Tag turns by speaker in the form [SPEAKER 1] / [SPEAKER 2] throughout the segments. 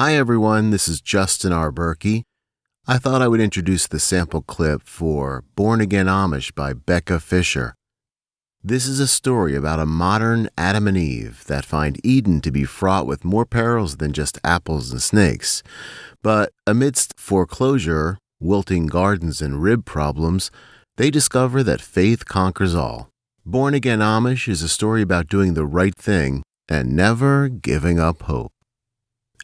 [SPEAKER 1] Hi everyone, this is Justin R. Berkey. I thought I would introduce the sample clip for Again Amish by Becca Fisher. This is a story about a modern Adam and Eve that find Eden to be fraught with more perils than just apples and snakes. But amidst foreclosure, wilting gardens, and rib problems, they discover that faith conquers all. Again Amish is a story about doing the right thing and never giving up hope.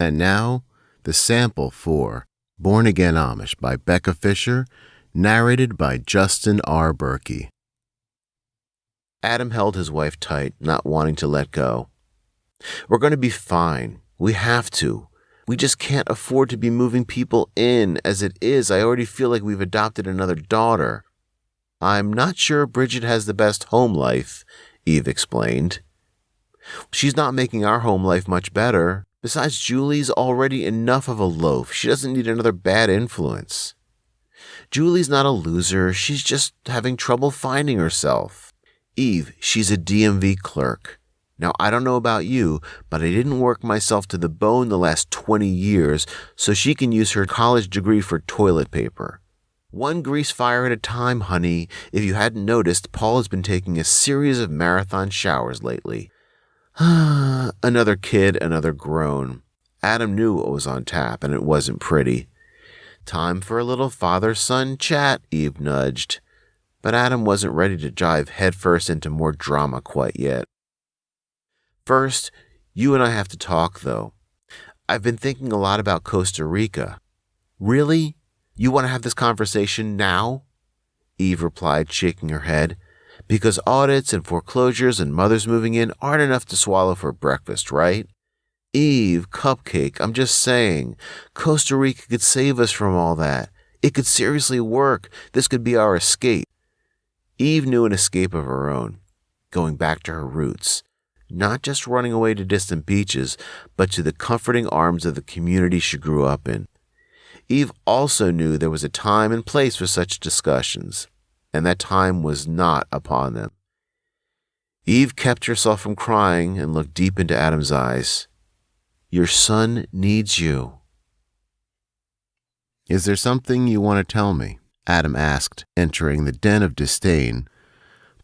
[SPEAKER 1] And now, the sample for Again Amish by Becca Fisher, narrated by Justin R. Berkey. Adam held his wife tight, not wanting to let go. We're going to be fine. We have to. We just can't afford to be moving people in. As it is, I already feel like we've adopted another daughter. I'm not sure Bridget has the best home life, Eve explained. She's not making our home life much better. Besides, Julie's already enough of a loaf. She doesn't need another bad influence. Julie's not a loser. She's just having trouble finding herself. Eve, she's a DMV clerk. Now, I don't know about you, but I didn't work myself to the bone the last 20 years, so she can use her college degree for toilet paper. One grease fire at a time, honey. If you hadn't noticed, Paul has been taking a series of marathon showers lately. Another kid, another groan. Adam knew what was on tap, and it wasn't pretty. Time for a little father-son chat, Eve nudged. But Adam wasn't ready to dive headfirst into more drama quite yet. First, you and I have to talk, though. I've been thinking a lot about Costa Rica. Really? You want to have this conversation now? Eve replied, shaking her head. Because audits and foreclosures and mothers moving in aren't enough to swallow for breakfast, right? Eve, cupcake, I'm just saying. Costa Rica could save us from all that. It could seriously work. This could be our escape. Eve knew an escape of her own, going back to her roots. Not just running away to distant beaches, but to the comforting arms of the community she grew up in. Eve also knew there was a time and place for such discussions, and that time was not upon them. Eve kept herself from crying and looked deep into Adam's eyes. Your son needs you. Is there something you want to tell me? Adam asked, entering the den of disdain.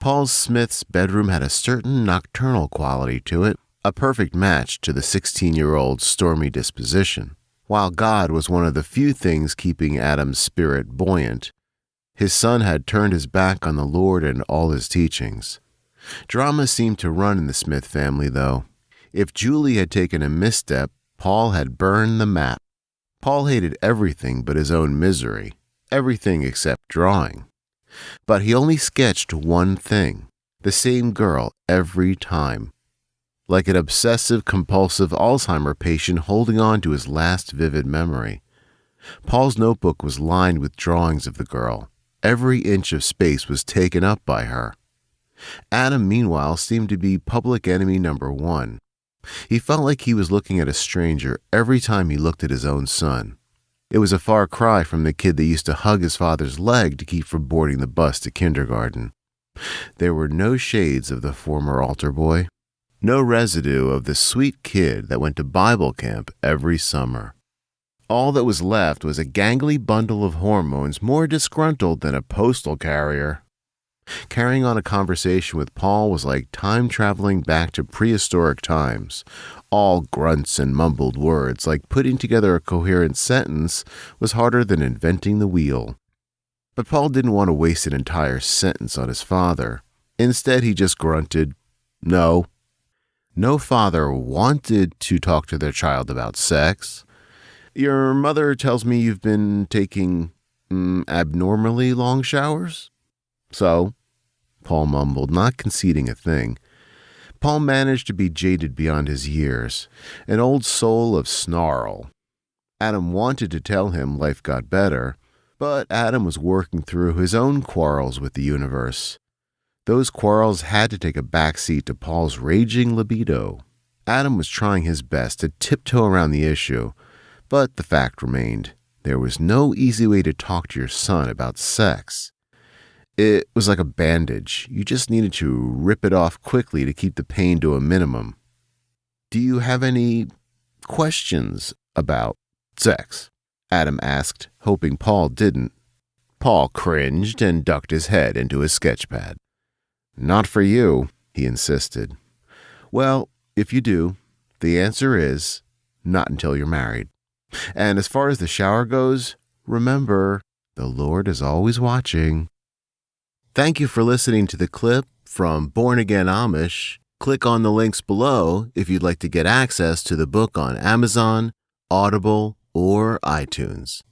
[SPEAKER 1] Paul Smith's bedroom had a certain nocturnal quality to it, a perfect match to the 16-year-old's stormy disposition. While God was one of the few things keeping Adam's spirit buoyant, his son had turned his back on the Lord and all his teachings. Drama seemed to run in the Smith family, though. If Julie had taken a misstep, Paul had burned the map. Paul hated everything but his own misery. Everything except drawing. But he only sketched one thing, the same girl every time. Like an obsessive-compulsive Alzheimer patient holding on to his last vivid memory. Paul's notebook was lined with drawings of the girl. Every inch of space was taken up by her. Adam, meanwhile, seemed to be public enemy number one. He felt like he was looking at a stranger every time he looked at his own son. It was a far cry from the kid that used to hug his father's leg to keep from boarding the bus to kindergarten. There were no shades of the former altar boy, no residue of the sweet kid that went to Bible camp every summer. All that was left was a gangly bundle of hormones more disgruntled than a postal carrier. Carrying on a conversation with Paul was like time-traveling back to prehistoric times. All grunts and mumbled words, like putting together a coherent sentence, was harder than inventing the wheel. But Paul didn't want to waste an entire sentence on his father. Instead, he just grunted, "No." No father wanted to talk to their child about sex. Your mother tells me you've been taking abnormally long showers? So, Paul mumbled, not conceding a thing. Paul managed to be jaded beyond his years, an old soul of snarl. Adam wanted to tell him life got better, but Adam was working through his own quarrels with the universe. Those quarrels had to take a backseat to Paul's raging libido. Adam was trying his best to tiptoe around the issue, but the fact remained, there was no easy way to talk to your son about sex. It was like a bandage. You just needed to rip it off quickly to keep the pain to a minimum. Do you have any questions About sex, Adam asked, hoping Paul didn't. Paul cringed and ducked his head into his sketchpad. Not for you, he insisted. Well, if you do, the answer is not until you're married. And as far as the shower goes, remember, the Lord is always watching. Thank you for listening to the clip from Born Again Amish. Click on the links below if you'd like to get access to the book on Amazon, Audible, or iTunes.